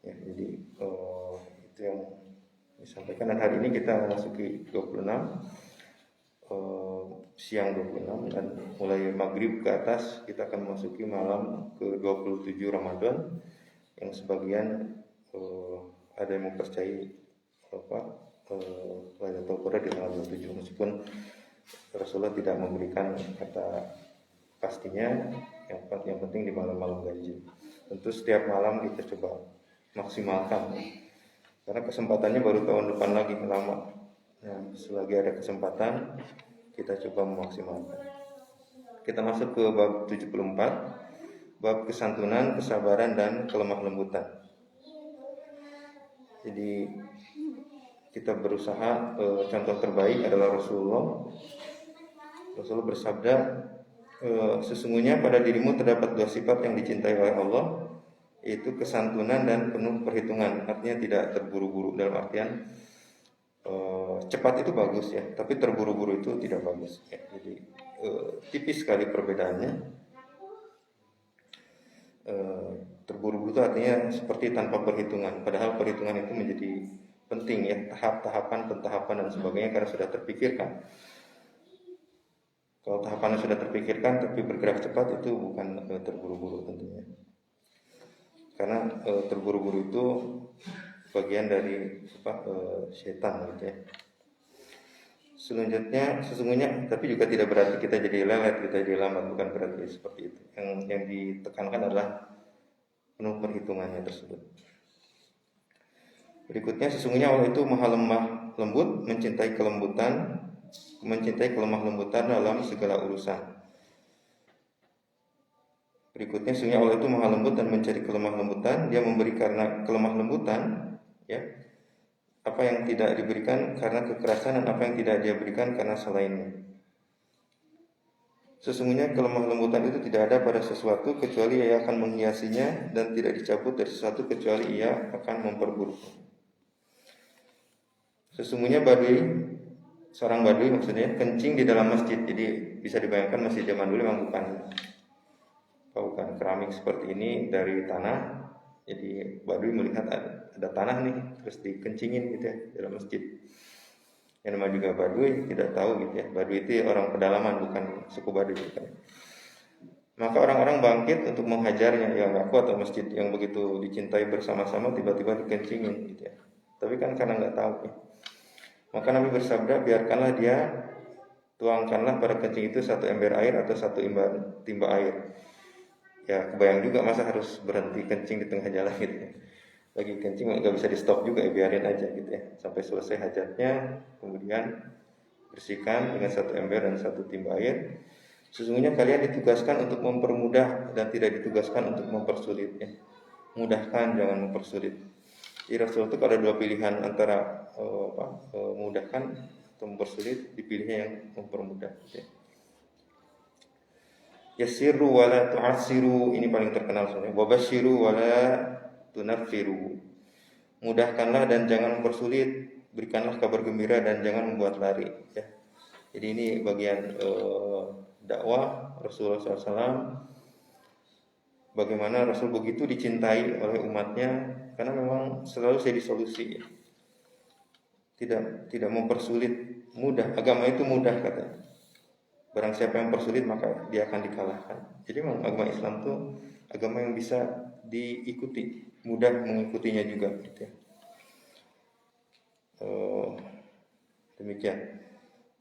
Ya, jadi itu yang disampaikan. Dan hari ini kita memasuki 26, siang 26, dan mulai maghrib ke atas kita akan memasuki malam ke 27 Ramadan, yang sebagian ada yang mempercayai Lailatul Qadar di tanggal 27, meskipun Rasulullah tidak memberikan kata pastinya. Yang penting di malam-malam ganjil. Tentu setiap malam kita coba maksimalkan, karena kesempatannya baru tahun depan lagi, lama. Nah, selagi ada kesempatan kita coba memaksimalkan. Kita masuk ke bab 74, bab kesantunan, kesabaran, dan kelemah lembutan. Jadi kita berusaha, contoh terbaik adalah Rasulullah. Rasulullah bersabda, sesungguhnya pada dirimu terdapat 2 sifat yang dicintai oleh Allah, yaitu kesantunan dan penuh perhitungan. Artinya tidak terburu-buru, dalam artian cepat itu bagus ya, tapi terburu-buru itu tidak bagus ya. Jadi tipis sekali perbedaannya. Terburu-buru itu artinya seperti tanpa perhitungan, padahal perhitungan itu menjadi penting ya, tahap-tahapan, pentahapan dan sebagainya, karena sudah terpikirkan. Kalau tahapannya sudah terpikirkan tapi bergerak cepat, itu bukan terburu-buru tentunya. Karena terburu-buru itu bagian dari setan gitu ya. Sesungguhnya, tapi juga tidak berarti kita jadi lelet, kita jadi lambat, bukan berarti seperti itu. Yang ditekankan adalah penuh perhitungannya tersebut. Berikutnya, sesungguhnya Allah itu maha lemah lembut, mencintai kelemah lembutan dalam segala urusan. Berikutnya, sesungguhnya Allah itu maha lembut dan mencari kelemah lembutan. Dia memberi karena kelemah lembutan, ya, apa yang tidak diberikan karena kekerasan, dan apa yang tidak dia berikan karena selainnya. Sesungguhnya kelemah lembutan itu tidak ada pada sesuatu kecuali ia akan menghiasinya, dan tidak dicabut dari sesuatu kecuali ia akan memperburuknya. Sesungguhnya seorang badui maksudnya kencing di dalam masjid. Jadi bisa dibayangkan masjid zaman dulu memang bukan keramik seperti ini dari tanah. Jadi badui melihat ada tanah nih, terus dikencingin gitu ya dalam masjid. Yang namanya juga badui tidak tahu gitu ya. Badui itu orang pedalaman, bukan suku badui bukan. Maka orang-orang bangkit untuk menghajarnya. Ya nggak kuat atau masjid yang begitu dicintai bersama-sama tiba-tiba dikencingin gitu ya. Tapi kan karena nggak tahu ya. Maka Nabi bersabda, biarkanlah dia, tuangkanlah pada kencing itu 1 ember air atau 1 timba air. Ya kebayang juga masa harus berhenti kencing di tengah jalan gitu ya. Lagi kencing nggak bisa di stop juga ya, biarin aja gitu ya sampai selesai hajatnya, kemudian bersihkan dengan 1 ember dan 1 timba air. Sesungguhnya kalian ditugaskan untuk mempermudah dan tidak ditugaskan untuk mempersulit ya. Mudahkan, jangan mempersulit. Jadi Rasul itu kalau ada 2 pilihan antara memudahkan atau mempersulit, dipilihnya yang mempermudah ya. Yassiru wala tu'assiru, ini paling terkenal soalnya. Wabashiru wala tunaffiru. Mudahkanlah dan jangan mempersulit, berikanlah kabar gembira dan jangan membuat lari ya. Jadi ini bagian dakwah Rasulullah SAW. Bagaimana Rasul begitu dicintai oleh umatnya, karena memang selalu jadi solusi ya. Tidak mempersulit, mudah. Agama itu mudah katanya. Barang siapa yang persulit maka dia akan dikalahkan. Jadi memang agama Islam itu agama yang bisa diikuti, mudah mengikutinya juga gitu ya. Demikian.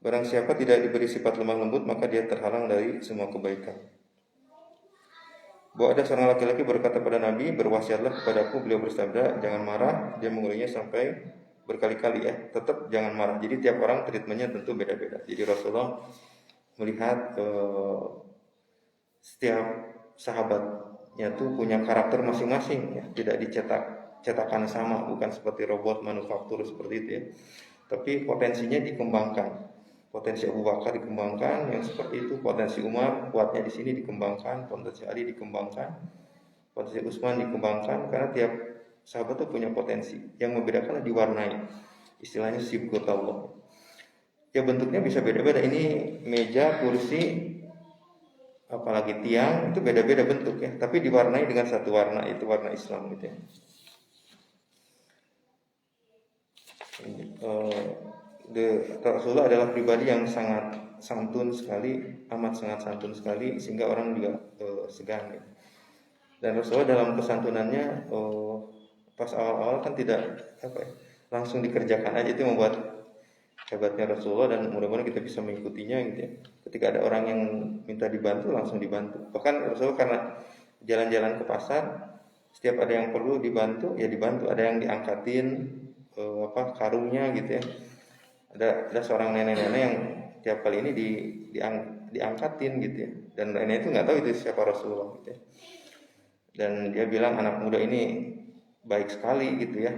Barang siapa tidak diberi sifat lemah lembut maka dia terhalang dari semua kebaikan. Bahwa ada seorang laki-laki berkata pada Nabi, berwasiatlah kepadaku. Beliau bersabda, jangan marah. Dia mengulanginya sampai berkali-kali ya. Tetap jangan marah. Jadi tiap orang treatmentnya tentu beda-beda. Jadi Rasulullah melihat setiap sahabatnya tuh punya karakter masing-masing ya. Tidak cetakan sama, bukan seperti robot manufaktur seperti itu ya. Tapi potensinya dikembangkan. Potensi Abu Bakar dikembangkan, yang seperti itu. Potensi Umar kuatnya di sini dikembangkan, potensi Ali dikembangkan, potensi Utsman dikembangkan, karena tiap sahabat itu punya potensi. Yang membedakan diwarnai, istilahnya sibghatullah. Ya bentuknya bisa beda-beda. Ini meja, kursi, apalagi tiang itu beda-beda bentuk ya. Tapi diwarnai dengan satu warna, itu warna Islam gitu ya. eh, Rasulullah adalah pribadi yang sangat santun sekali, amat sangat santun sekali, sehingga orang juga segan gitu. Dan Rasulullah dalam kesantunannya pas awal-awal kan tidak apa ya, langsung dikerjakan aja, itu membuat hebatnya Rasulullah, dan mudah-mudahan kita bisa mengikutinya gitu ya. Ketika ada orang yang minta dibantu, langsung dibantu. Bahkan Rasulullah karena jalan-jalan ke pasar, setiap ada yang perlu dibantu ya dibantu. Ada yang diangkatin karungnya gitu ya. Ada seorang nenek-nenek yang tiap kali ini diangkatin gitu ya. Dan nenek itu nggak tahu itu siapa Rasulullah gitu ya. Dan dia bilang, anak muda ini baik sekali gitu ya.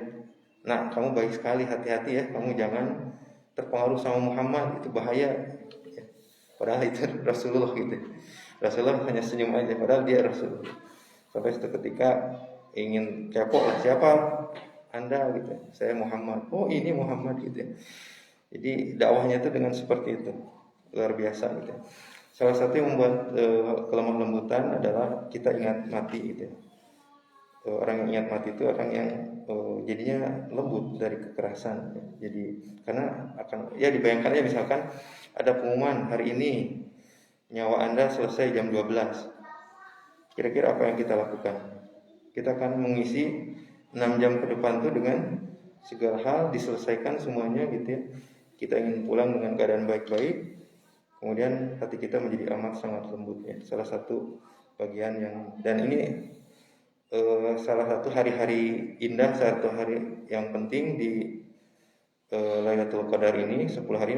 Nah, kamu baik sekali, hati-hati ya, kamu jangan terpengaruh sama Muhammad, itu bahaya. Padahal itu Rasulullah gitu. Rasulullah hanya senyum aja, padahal dia Rasulullah. Sampai suatu ketika ingin kepo lah, siapa Anda gitu. Saya Muhammad. Oh, ini Muhammad gitu. Jadi dakwahnya itu dengan seperti itu, luar biasa gitu. Salah satu yang membuat kelemah lembutan adalah kita ingat mati gitu. Orang yang ingat mati itu orang yang jadinya lembut dari kekerasan. Jadi karena akan ya dibayangkan aja, misalkan ada pengumuman hari ini nyawa Anda selesai jam 12. Kira-kira apa yang kita lakukan? Kita akan mengisi 6 jam ke depan tuh dengan segala hal diselesaikan semuanya gitu ya. Kita ingin pulang dengan keadaan baik-baik. Kemudian hati kita menjadi amat sangat lembut ya. Salah satu bagian yang, dan ini salah satu hari-hari indah, satu hari yang penting di Lailatul Qadar ini, 10 hari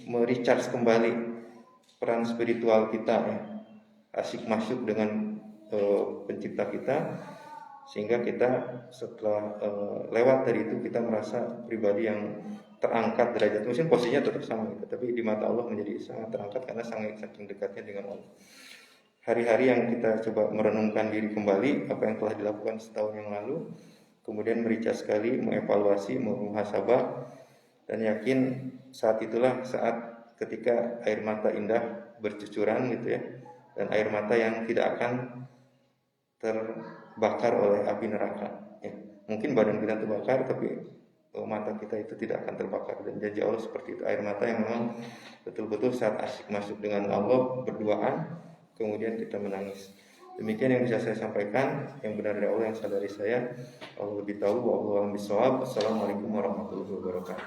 merecharge kembali peran spiritual kita ya. Asyik masuk dengan pencipta kita, sehingga kita setelah lewat dari itu kita merasa pribadi yang terangkat derajat. Mungkin posisinya tetap sama gitu, tapi di mata Allah menjadi sangat terangkat karena saking dekatnya dengan Allah. Hari-hari yang kita coba merenungkan diri kembali apa yang telah dilakukan setahun yang lalu, kemudian merecharge sekali, mengevaluasi, memuhasabah, dan yakin saat itulah saat ketika air mata indah bercucuran gitu ya, dan air mata yang tidak akan terbakar oleh api neraka ya. Mungkin badan kita terbakar, tapi mata kita itu tidak akan terbakar. Dan janji Allah seperti itu, air mata yang memang betul-betul saat asyik masuk dengan Allah berduaan, kemudian kita menangis. Demikian yang bisa saya sampaikan, yang benar dari Allah, yang salah dari saya. Allah lebih tahu. Wallahu a'lam bishawab. Assalamualaikum warahmatullahi wabarakatuh.